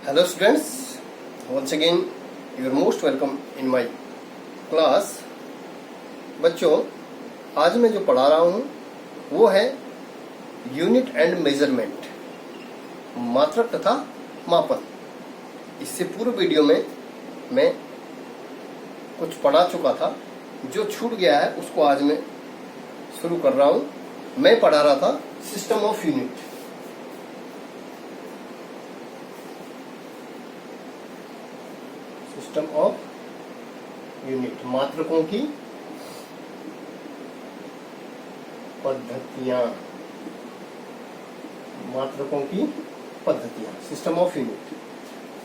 Hello students, once again you are most welcome in my class। बच्चों, आज मैं जो पढ़ा रहा हूँ वो है यूनिट एंड मेजरमेंट, मात्रक तथा मापन। इससे पूर्व वीडियो में मैं कुछ पढ़ा चुका था, जो छूट गया है उसको आज मैं शुरू कर रहा हूँ। मैं पढ़ा रहा था system of unit. System of unit, मात्रकों की पद्धतियां, मात्रकों की पद्धतियां, सिस्टम ऑफ यूनिट।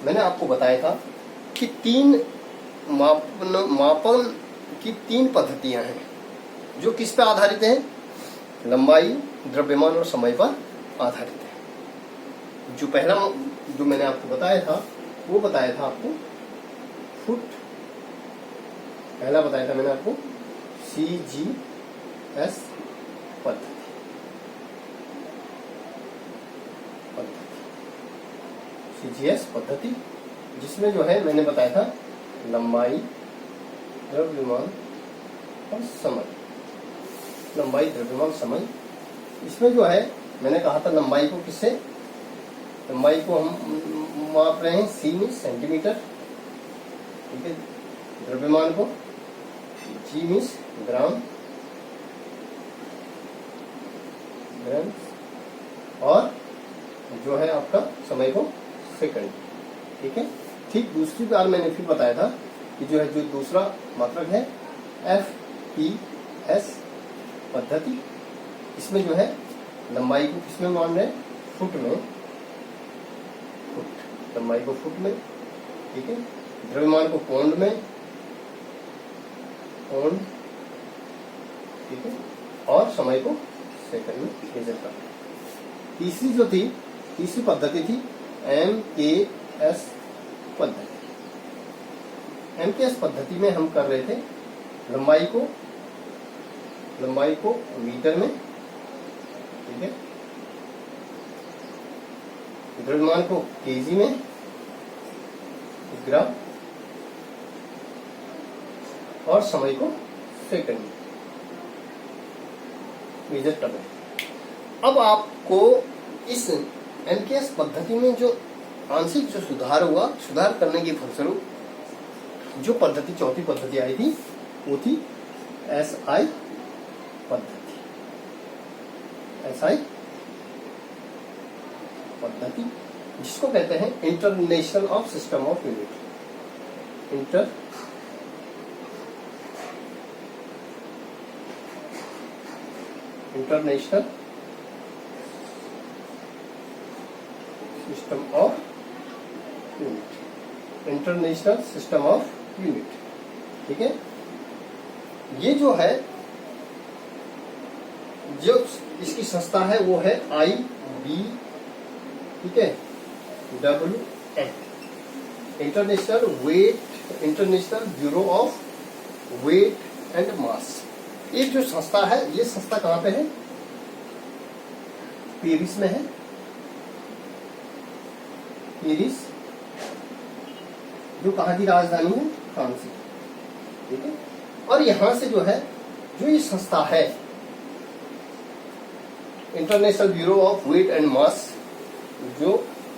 मैंने आपको बताया था कि तीन मापन की तीन पद्धतियां हैं जो किस पे आधारित हैं? लंबाई, द्रव्यमान और समय पर आधारित है। जो पहला जो मैंने आपको बताया था वो बताया था आपको फुट, पहला बताया था मैंने आपको CGS पद्धति। CGS पद्धति जिसमें जो है मैंने बताया था लंबाई, द्रव्यमान और समय। लंबाई, द्रव्यमान, समय। इसमें जो है मैंने कहा था लंबाई को किससे, लंबाई को हम माप रहे हैं C में सेंटीमीटर, ठीक है। द्रव्यमान को G में ग्राम, और जो है आपका समय को सेकंड, ठीक है। ठीक दूसरी बार मैंने फिर बताया था कि जो है जो दूसरा मात्रक है FPS पद्धति। इसमें जो है लंबाई को किसमें मान रहे हैं? फुट में, फुट, लंबाई को फुट में, ठीक है। द्रव्यमान को पौंड में, पौंड, ठीक है, और समय को सेकंड में मेजर करना। तीसरी जो थी, तीसरी पद्धति थी MKS पद्धति। MKS पद्धति में हम कर रहे थे लंबाई को मीटर में, ठीक है, द्रव्यमान को केजी में, ग्राम, और समय को सेकंड में मेजर कर रहे हैं। अब आपको इस MKS पद्धति में जो आंशिक जो सुधार हुआ, सुधार करने के फलस्वरूप जो पद्धति, चौथी पद्धति आई थी वो थी SI पद्धति। SI पद्धति जिसको कहते हैं international of system of unit, international system of unit, international system of unit, ठीक है। ये जो है, जो इसकी संस्था है वो है IB, ठीक है, WM, international bureau of weight and mass. ये जो संस्था है, ये संस्था कहाँ पे है? पेरिस में है। पेरिस जो कहाँ की राजधानी है? फ्रांस की, ठीक है। और यहां से जो है, जो ये संस्था है international bureau of weight and mass, जो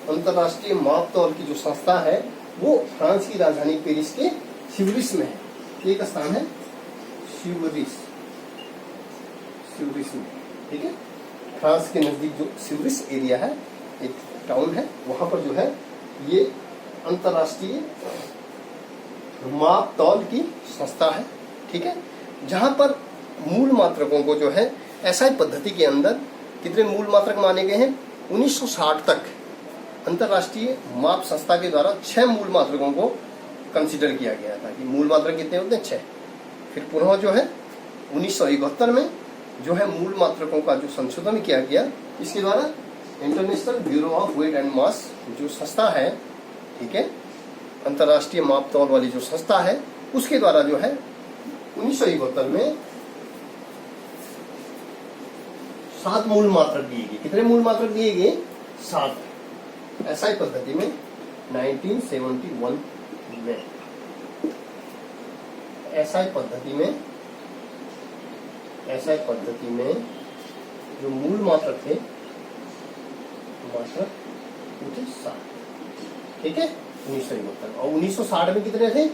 अंतरराष्ट्रीय माप तौल की जो संस्था है, वो फ्रांस की राजधानी पेरिस के सिवरिस में है। एक स्थान है सिवरिस में, ठीक है। फ्रांस के नजदीक जो सिवरिस एरिया है, एक टाउन है, वहां पर जो है ये अंतरराष्ट्रीय माप तौल की संस्था है, ठीक है। जहां पर मूल मात्रकों को जो है SI पद्धति के अंदर कितने मूल मात्रक माने गए हैं? 1960 तक अंतरराष्ट्रीय माप संस्था के द्वारा 6 मूल मात्रकों को कंसीडर किया गया था कि मूल मात्रक कितने होते हैं? 6। फिर पुनः जो है 1971 में जो है मूल मात्रकों का जो संशोधन किया गया, इसके द्वारा international bureau of weight and mass जो संस्था है, ठीक है, अंतरराष्ट्रीय माप तौल वाली जो संस्था है, उसके द्वारा जो है 1971 में 7 मूल मात्रक दिए गए। कितने मूल मात्रक दिए गए? 7। SI पद्धति में 1971 में एसआई पद्धति में जो मूल मात्रक थे मात्रक वो थे 7, ठीक है, 1971। और 1960 में कितने थे?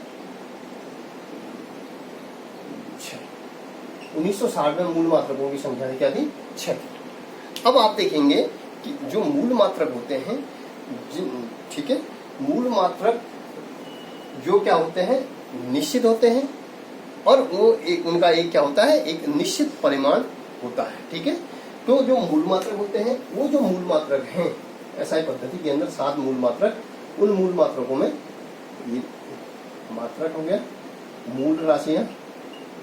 6। 1960 में मूल मात्रकों की संख्या क्या थी? 6। अब आप देखेंगे कि जो मूल मात्रक होते हैं, ठीक है, मूल मात्रक जो क्या होते हैं, निश्चित होते हैं, और वो उनका एक क्या होता है, एक निश्चित परिमाण होता है, ठीक है। तो जो मूल मात्रक होते हैं, वो जो मूल मात्रक हैं एसआई पद्धति के अंदर 7 मूल मात्रक, उन मूल मात्रकों में ये मात्रक हो गया, मूल राशियां,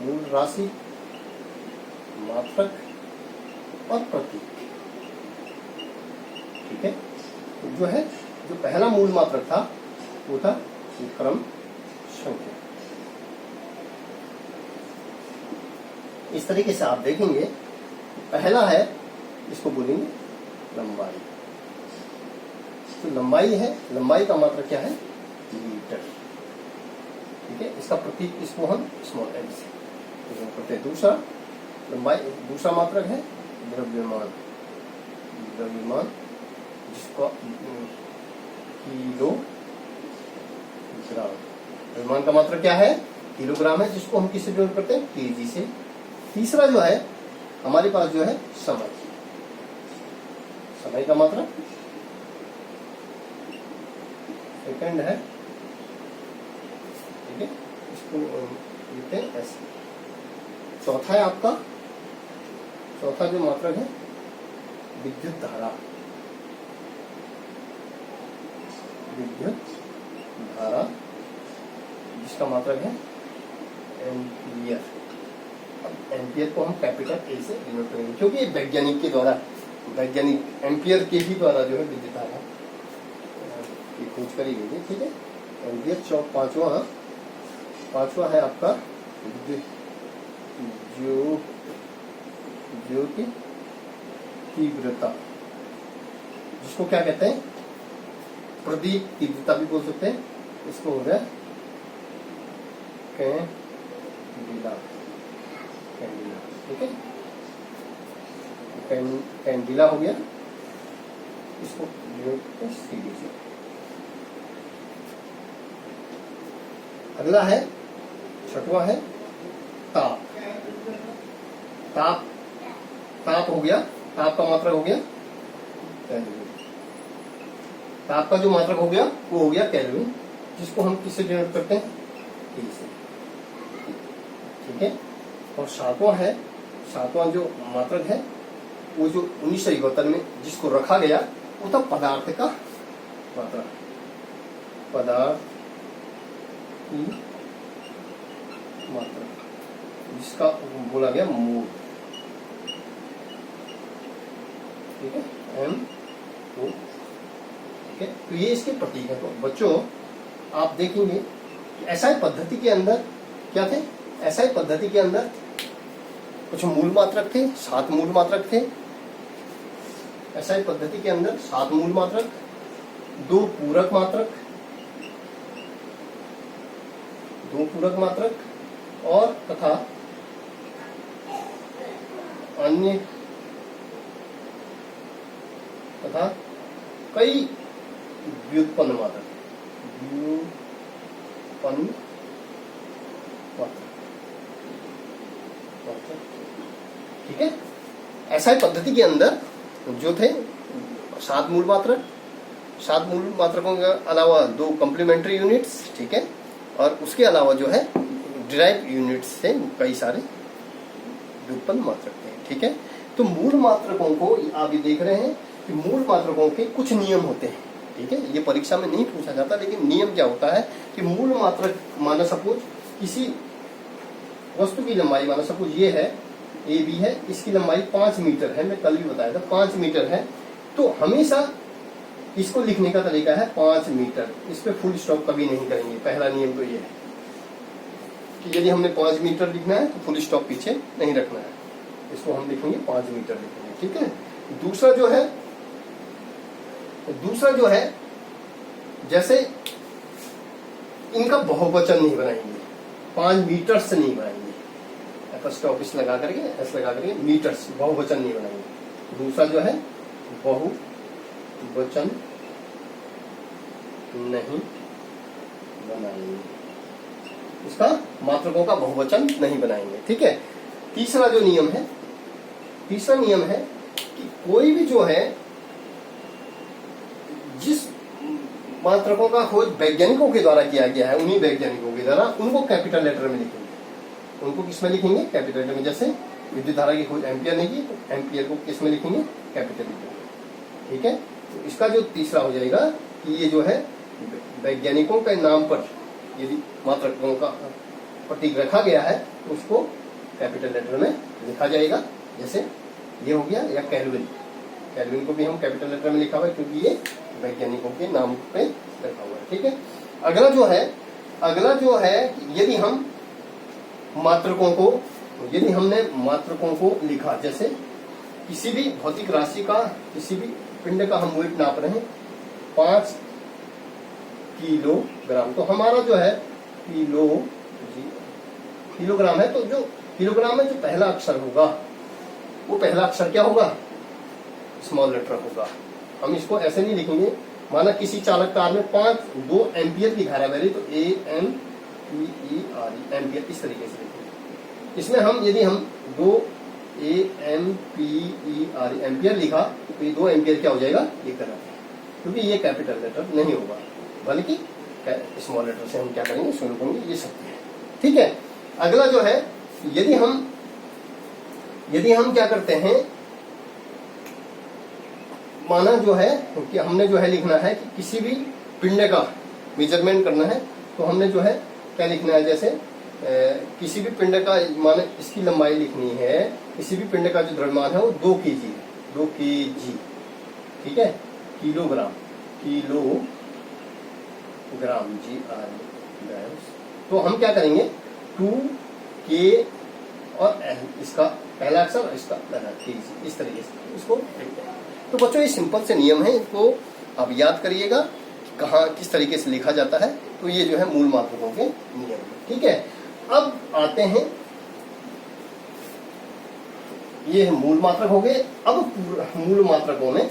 मूल राशि, मात्रक और प्रतीक, ठीक है। जो है, जो पहला मूल मात्रक था वो था क्रम संख्या। इस तरीके से आप देखेंगे, पहला है, इसको बोलेंगे लंबाई। तो लंबाई है, लंबाई का मात्रक क्या है? मीटर, ठीक है। इसका प्रतीक, इसको हम स्मॉल एल से करते हैं। दूसरा लंबाई, दूसरा मात्रक है द्रव्यमान, द्रव्यमान जिसको किलोग्राम, द्रव्यमान का मात्रक क्या है? किलोग्राम है, जिसको हम किससे डिनोट करते हैं? केजी से। तीसरा जो है हमारे पास जो है समय, समय का मात्रक सेकंड है, ठीक है, इसको लिखते हैं ऐसे। चौथा है आपका, चौथा जो मात्रक है विद्युत धारा, विद्युत धारा जिसका मात्रक है एम्पियर। अब एम्पियर को हम कैपिटल ए से डिनोट करेंगे, क्योंकि ये वैज्ञानिक के द्वारा, वैज्ञानिक एम्पियर के ही द्वारा जो है विद्युत धारा की खोज करी गई है, ठीक है। एम्पियर। पांचवा है आपका विद्युत ज्योति तीव्रता, जिसको क्या कहते हैं? प्रदीप तीव्रता भी बोल सकते हैं। इसको हो गया कैंडिला, कैंडिला, ठीक है, कैंडिला हो गया। इसको सीधी से। अगला है, छठवां है ताप। ताप, ताप हो गया, ताप का मात्रक हो गया कैलोरी। ताप का जो मात्रक हो गया वो हो गया कैलोरी, जिसको हम किससे डिनोट करते हैं? T से, ठीक है। और सातवां जो मात्रक है वो जो 1971 में जिसको रखा गया वो था पदार्थ का मात्रक, पदार्थ की मात्रक, जिसका बोला गया मोल, ठीक है, M O, ठीक है। तो ये इसके प्रतीक है। तो बच्चों आप देखेंगे कि एसआई पद्धति के अंदर क्या थे? एसआई पद्धति के अंदर कुछ मूल मात्रक थे, 7 मूल मात्रक थे। एसआई पद्धति के अंदर 7 मूल मात्रक, 2 पूरक मात्रक, 2 पूरक मात्रक और तथा अन्य तथा कई व्युत्पन्न मात्रक, व्युत्पन्न मात्रक, ठीक है। एसआई पद्धति के अंदर जो थे 7 मूल मात्रक, 7 मूल मात्रकों के अलावा 2 कॉम्प्लीमेंट्री यूनिट्स, ठीक है, और उसके अलावा जो है डिराइव यूनिट्स से कई सारे व्युत्पन्न मात्रक थे, ठीक है। तो मूल मात्रकों को आप ये देख रहे हैं कि मूल मात्रकों के कुछ नियम होते हैं, ठीक है। ये परीक्षा में नहीं पूछा जाता, लेकिन नियम क्या होता है कि मूल मात्रक, माना सपोज किसी वस्तु की लंबाई, माना सपोज ये है ए बी है, इसकी लंबाई 5 मीटर है, मैं कल भी बताया था 5 मीटर है। तो हमेशा इसको लिखने का तरीका है 5 मीटर, इस पे फुल स्टॉप कभी नहीं करेंगे। पहला नियम तो ये है कि यदि हमने 5 मीटर लिखना है तो फुल स्टॉप पीछे नहीं रखना है, इसको हम लिखेंगे 5 मीटर लिखेंगे, ठीक है। दूसरा जो है जैसे इनका बहुवचन नहीं बनाएंगे, 5 मीटर से नहीं बनाएंगे, एपोस्ट्रोफिस लगा करके, एस लगा करके, मीटर्स, बहुवचन नहीं बनाएंगे। दूसरा जो है बहुवचन नहीं बनाएंगे, इसका मात्रकों का बहुवचन नहीं बनाएंगे, ठीक है। तीसरा जो नियम है, तीसरा नियम है कि कोई भी जो है जिस मात्रकों का खोज वैज्ञानिकों के द्वारा किया गया है, उन्हीं वैज्ञानिकों के द्वारा, उनको कैपिटल लेटर में लिखेंगे। उनको किस में लिखेंगे? कैपिटल लेटर में। जैसे विद्युत धारा की खोज एम्पियर ने की, तो एम्पियर को किस में लिखेंगे? कैपिटल लिखेंगे, ठीक है। तो इसका जो तीसरा हो जाएगा कि ये जो है वैज्ञानिकों के नाम पर यदि मात्रकों का प्रतीक रखा गया है तो उसको कैपिटल लेटर में लिखा जाएगा। जैसे ये हो गया, या केल्विन, केल्विन को भी हम कैपिटल लेटर में लिखा हुआ है क्योंकि ये वैज्ञानिकों के नाम पे लिखा हुआ है, ठीक है। अगला जो है यदि हम मात्रकों को, यदि हमने मात्रकों को लिखा, जैसे किसी भी भौतिक राशि का, किसी भी पिंड का हम वेट नाप रहे हैं 5 किलोग्राम, तो हमारा जो है किलोग्राम है, तो जो किलोग्राम में जो पहला अक्षर होगा वो पहला अक्षर क्या होगा? स्मॉल लेटर होगा। हम इसको ऐसे नहीं लिखेंगे, माना किसी चालक तार में 2 एम्पियर की धारा बह रही, तो AMPER एम्पियर, इस तरीके से लिखेंगे। इसमें हम यदि हम 2 AMPER एम्पियर लिखा तो ये 2 एम्पियर क्या हो जाएगा? ये करंट है, क्योंकि ये कैपिटल लेटर नहीं होगा, बल्कि स्मॉल लेटर से हम क्या करेंगे? शुरू करेंगे, ये शब्द है, ठीक है। अगला जो है, यदि हम क्या करते हैं, माना जो है कि हमने जो है लिखना है कि किसी भी पिंड का मेजरमेंट करना है, तो हमने जो है क्या लिखना है? जैसे किसी भी पिंड का, माना इसकी लंबाई लिखनी है, किसी भी पिंड का जो द्रव्यमान है वो 2 kg है, 2 kg, ठीक है। किलोग्राम GR, तो हम क्या करेंगे? 2K और L, इसका पहला अक्षर और इसका पहला kg, इस तरीके से इसको लिखते हैं। तो बच्चों ये सिंपल से नियम है, इनको आप याद करिएगा कहाँ किस तरीके से लिखा जाता है। तो ये जो है मूल मात्रकों के नियम, ठीक है। अब आते हैं, ये मूल मात्रक हो गए। अब मूल मात्रकों में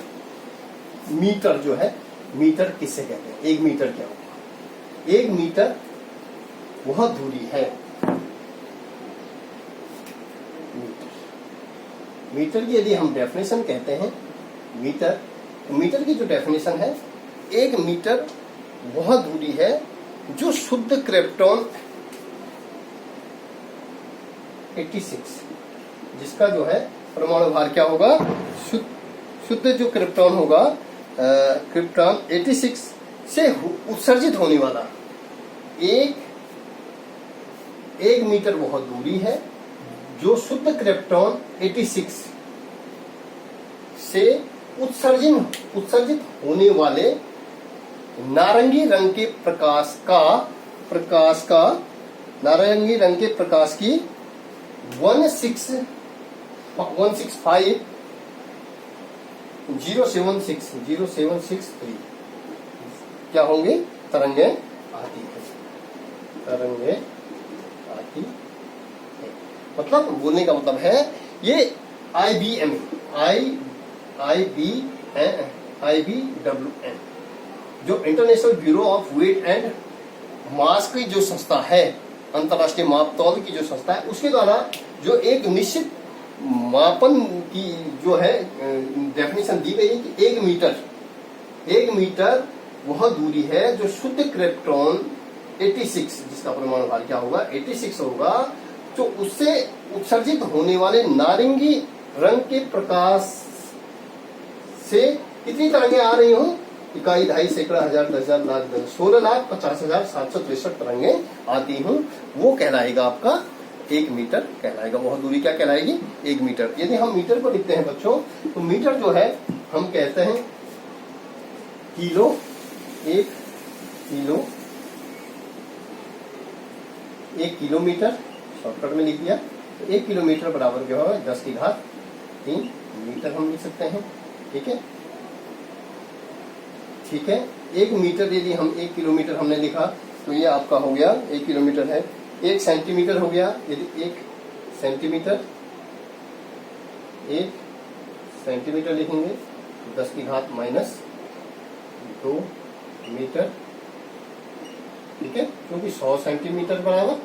मीटर जो है, मीटर किससे कहते हैं? 1 मीटर क्या होगा? 1 मीटर वह दूरी है, मीटर की यदि हम डेफिनेशन कहते हैं, मीटर की जो डेफिनेशन है, 1 मीटर वह दूरी है जो शुद्ध क्रिप्टॉन 86, जिसका जो है परमाणु भार क्या होगा? शुद्ध जो क्रिप्टॉन होगा, क्रिप्टॉन 86 से उत्सर्जित होने वाला 1 मीटर वह दूरी है जो शुद्ध क्रिप्टॉन 86 से उत्सर्जित होने वाले नारंगी रंग के नारंगी रंग के प्रकाश की 165,076,073 क्या होंगे? तरंगे आती है, तरंगे आती है। मतलब बोलने का मतलब है ये IBWM जो international bureau of weight and mass की जो संस्था है, अंतर्राष्ट्रीय मापतौल की जो संस्था है, उसके द्वारा जो एक निश्चित मापन की जो है डेफिनेशन दी गई है कि 1 मीटर वह दूरी है जो शुद्ध क्रिप्टॉन 86, जिसका परमाणु भार क्या होगा? 86 होगा, जो उससे उत्सर्जित होने वाले नारंगी रंग के प्रकाश से कितनी तरंगे आ रही हो? इकाई, दहाई, सैकड़ा, हजार, 10,000, लाख, 16,50,763 तरंगे आती हूँ, वो कहलाएगा आपका 1 मीटर कहलाएगा। वह दूरी क्या कहलाएगी? 1 मीटर। यदि हम मीटर को लिखते हैं बच्चों, तो मीटर जो है हम कहते हैं किलो, 1 किलोमीटर, शॉर्टकट में लिख दिया। तो 1 किलोमीटर बराबर क्या होगा? 10⁻³ मीटर हम लिख सकते हैं, ठीक है। ठीक है। 1 मीटर यदि हम 1 किलोमीटर हमने लिखा तो ये आपका हो गया 1 किलोमीटर है। 1 सेंटीमीटर हो गया, यदि 1 सेंटीमीटर 1 सेंटीमीटर लिखेंगे तो 10 की घात माइनस 2 मीटर, ठीक है, क्योंकि 100 सेंटीमीटर बराबर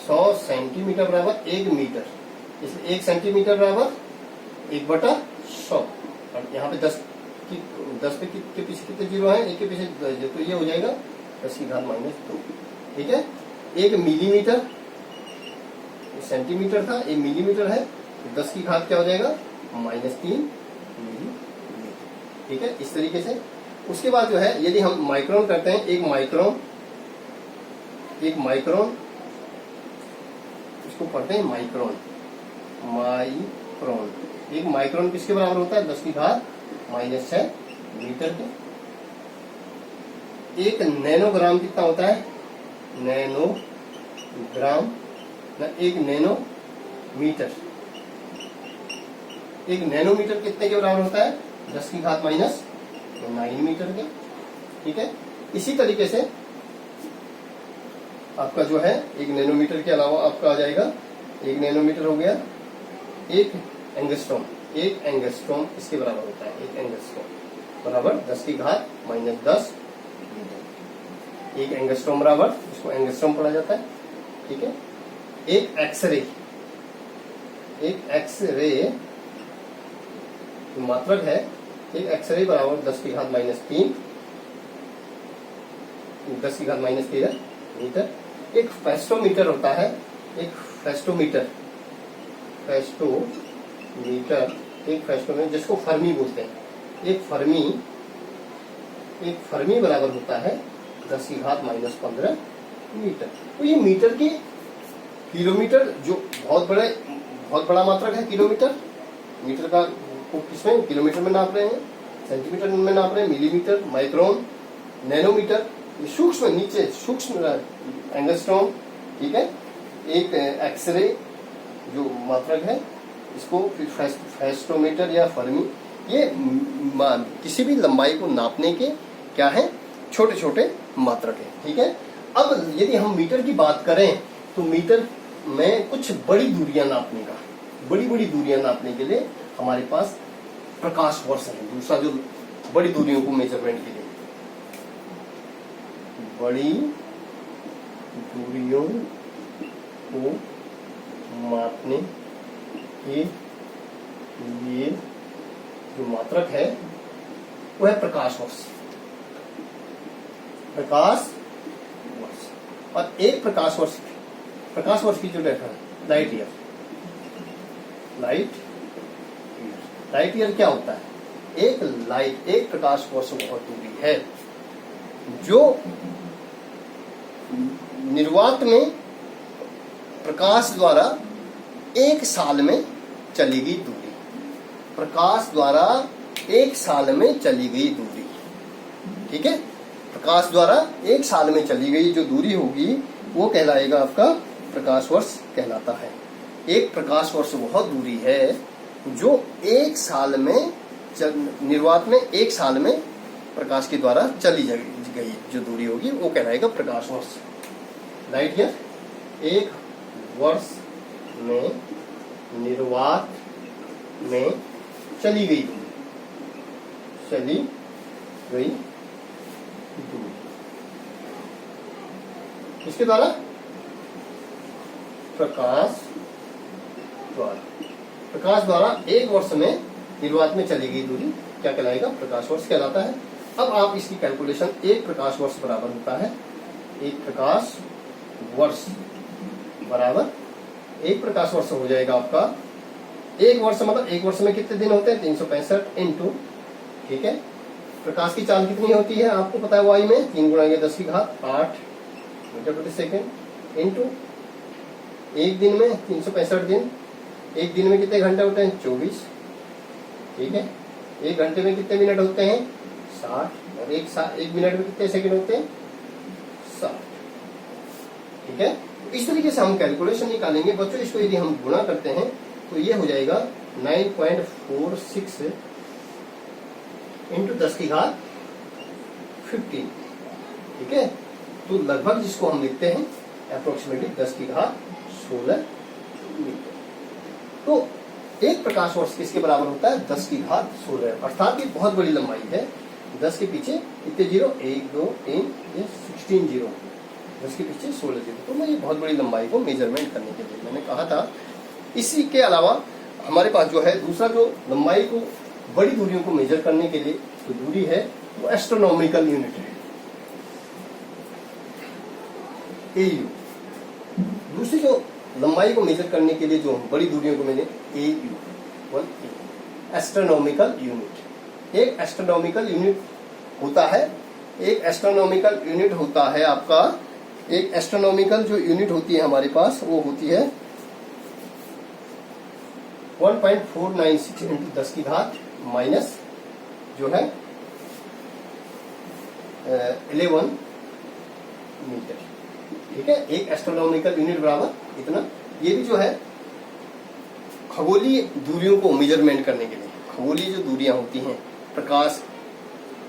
100 सेंटीमीटर बराबर 1 मीटर, इसलिए 1 सेंटीमीटर बराबर 1/100। और यहाँ पे 10 के पीछे कितने जीरो है, 1 के पीछे 10, तो ये हो जाएगा 10 की घात माइनस 2, ठीक है। 1 मिलीमीटर, सेंटीमीटर था, 1 मिलीमीटर है, तो 10 की घात क्या हो जाएगा -3 मिलीमीटर, ठीक है, इस तरीके से। उसके बाद जो है यदि हम माइक्रोन करते हैं, 1 माइक्रोन इसको पढ़ते हैं माइक्रोन। 1 माइक्रोन किसके बराबर होता है, 10 की घात -6 मीटर के। 1 नैनोग्राम कितना होता है, नैनोग्राम ना 1 नैनोमीटर। 1 नैनोमीटर कितने के बराबर होता है, 10 की घात -9 मीटर के, ठीक है। इसी तरीके से आपका जो है 1 नैनोमीटर के अलावा आपका आ जाएगा, 1 नैनोमीटर हो गया 1 एंगस्ट्रॉम। 1 एंगस्ट्रॉम इसके बराबर होता है, 1 एंगस्ट्रॉम बराबर 10 की घात -10 मीटर। 1 एंगस्ट्रॉम बराबर, इसको एंगस्ट्रॉम पढ़ा जाता है, ठीक है। 1 एक्सरे, 1 एक्सरे मात्रक है, 1 एक्सरे बराबर 10 की घात -3, 10 की घात -13 मीटर। 1 फेस्टोमीटर होता है, 1 फेस्टोमीटर, एक फेस्टोमीटर जिसको फर्मी बोलते हैं। 1 फर्मी बराबर होता है 10 की घात -15 मीटर। तो ये मीटर की किलोमीटर जो बहुत बड़ा मात्रक है, किलोमीटर, मीटर का किसमें किलोमीटर में नाप रहे हैं, सेंटीमीटर में नाप रहे हैं, मिलीमीटर, माइक्रोन, नैनोमीटर, ये सूक्ष्म, नीचे सूक्ष्म एंगस्ट्रॉम, ठीक है। 1 एक्सरे जो मात्रक है, इसको फिर फेस्टोमीटर या फर्मी, ये किसी भी लंबाई को नापने के क्या है, छोटे छोटे मात्रक है, ठीक है। अब यदि हम मीटर की बात करें तो मीटर में कुछ बड़ी दूरियां नापने का, बड़ी दूरियां नापने के लिए हमारे पास प्रकाश वर्ष है, दूसरा जो बड़ी दूरियों को मेजरमेंट के लिए, बड़ी दूरियों को मापने के लिए जो मात्रक है वो है प्रकाश वर्ष। और एक प्रकाश वर्ष की जो डेटा है लाइट ईयर क्या होता है, एक प्रकाश वर्ष बहुत दूरी है जो निर्वात में प्रकाश द्वारा 1 साल में चली गई दूरी, प्रकाश द्वारा 1 साल में चली गई दूरी, ठीक है। प्रकाश द्वारा 1 साल में चली गई जो दूरी होगी वो कहलाएगा आपका प्रकाश वर्ष कहलाता है। एक प्रकाश वर्ष बहुत दूरी है जो 1 साल में निर्वात में 1 साल में प्रकाश के द्वारा चली गई जो दूरी होगी वो कहलाएगा प्रकाश वर्ष। लाइट ईयर 1 वर्ष में निर्वात में चली गई दूरी, इसके द्वारा प्रकाश द्वारा 1 वर्ष में निर्वात में चली गई दूरी क्या कहलाएगा, प्रकाश वर्ष कहलाता है। अब आप इसकी कैलकुलेशन, 1 प्रकाश वर्ष बराबर होता है, 1 प्रकाश वर्ष बराबर 1 प्रकाश वर्ष हो जाएगा आपका 1 वर्ष, मतलब 1 वर्ष में कितने दिन होते हैं, 365 इंटू, ठीक है। प्रकाश की चाल कितनी होती है आपको पता है, वाई में 3 × 10 की घात 8 मीटर प्रति सेकेंड इंटू 1 दिन में 365 दिन, 1 दिन में कितने घंटे होते हैं, 24, ठीक है। 1 घंटे में कितने मिनट होते हैं, 60, और 1 मिनट में कितने सेकंड होते हैं, 60, ठीक है। इस तरीके से हम कैलकुलेशन निकालेंगे बच्चों। इसको यदि हम गुणा करते हैं तो ये हो जाएगा 9.46 इंटू 10 की घात 15, ठीक है। तो लगभग जिसको हम लिखते हैं अप्रोक्सीमेटली 10 की घात 16 मीटर। तो एक प्रकाश वर्ष किसके बराबर होता है? 10 की घात 16, अर्थात ये बहुत बड़ी लंबाई है। 10 के पीछे कितने जीरो? 1 2 3 ये 16 जीरो, 10 के पीछे 16 जीरो। तो मैं ये बहुत बड़ी लंबाई को मेजरमेंट करने के लिए मैंने कहा था। इसी के अलावा हमारे पास जो है दूसरा जो लंबाई को बड़ी दूरियों को मेजर करने के लिए जो दूरी है वो एस्ट्रोनॉमिकल यूनिट है, AU। दूसरी जो लंबाई को मेजर करने के लिए जो बड़ी दूरियों को मैंने AU, एस्ट्रोनॉमिकल यूनिट। एक एस्ट्रोनॉमिकल यूनिट होता है, एक एस्ट्रोनॉमिकल यूनिट होता है आपका, एक एस्ट्रोनॉमिकल जो यूनिट होती है हमारे पास वो होती है 1.496 इंटू 10 की घात माइनस जो है 11 मीटर, ठीक है। एक एस्ट्रोनॉमिकल यूनिट बराबर इतना। ये भी जो है खगोलीय दूरियों को मेजरमेंट करने के लिए, खगोलीय जो दूरियां होती हैं प्रकाश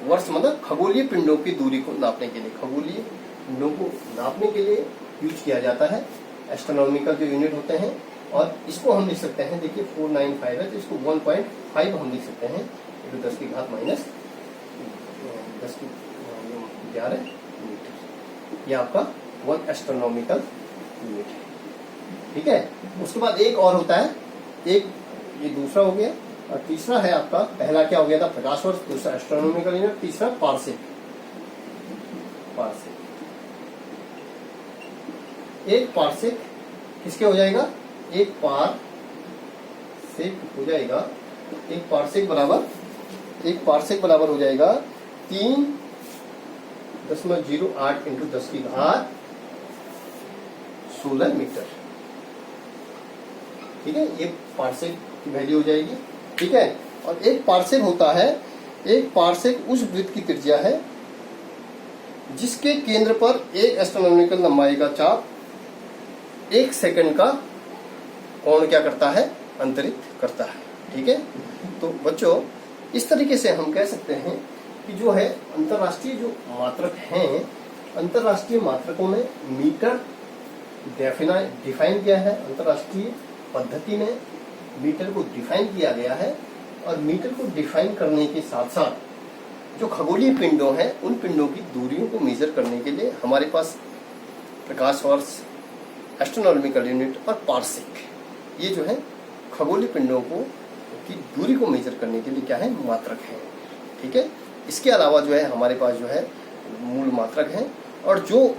वर्ष मतलब खगोलीय पिंडों की दूरी को नापने के लिए, खगोलीय पिंडों को नापने के लिए यूज किया जाता है एस्ट्रोनॉमिकल जो यूनिट होते हैं। और इसको हम लिख सकते हैं, देखिए 495 है तो इसको 1.5 हम लिख सकते हैं इंटू 10 की घात माइनस 10 की 11 मीटर। ये आपका 1 एस्ट्रोनॉमिकल यूनिट है, ठीक है। उसके बाद एक और होता है, एक ये दूसरा हो गया और तीसरा है आपका, पहला क्या हो गया था? प्रकाश वर्ष, दूसरा एस्ट्रोनॉमिकल यूनिट, तीसरा पार्सेक। पार्सेक, एक पार्सेक किसके हो जाएगा? एक पार्सेक हो जाएगा, एक पार्सेक बराबर हो जाएगा 3.08 इंटू 10 की घात 16 मीटर, ठीक है। ये पार्सेक की वैल्यू हो जाएगी, ठीक है। और एक पार्सेक होता है, एक पार्सेक उस वृत्त की त्रिज्या है जिसके केंद्र पर एक एस्ट्रोनॉमिकल लंबाई का चाप 1 सेकंड का कोण क्या करता है? अंतरित करता है, ठीक है। तो बच्चों इस तरीके से हम कह सकते हैं कि जो है अंतर्राष्ट्रीय जो मात्रक हैं, अंतर्राष्ट्रीय मात्रकों में मीटर डिफाइन किया है, अंतर्राष्ट्रीय पद्धति में मीटर को डिफाइन किया गया है। और मीटर को डिफाइन करने के साथ साथ जो खगोलीय पिंडों हैं उन पिंडों की दूरियों को मेजर करने के लिए हमारे पास प्रकाश वर्ष, एस्ट्रोनॉमिकल यूनिट और पार्सेक, ये जो है खगोलीय पिंडों को की दूरी को मेजर करने के लिए क्या है? मात्रक है, ठीक है। इसके अलावा जो है हमारे पास जो है मूल मात्रक हैं और जो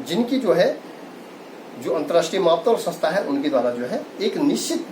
जिनकी जो है जो अंतर्राष्ट्रीय मापतौल संस्था है उनके द्वारा जो है एक निश्चित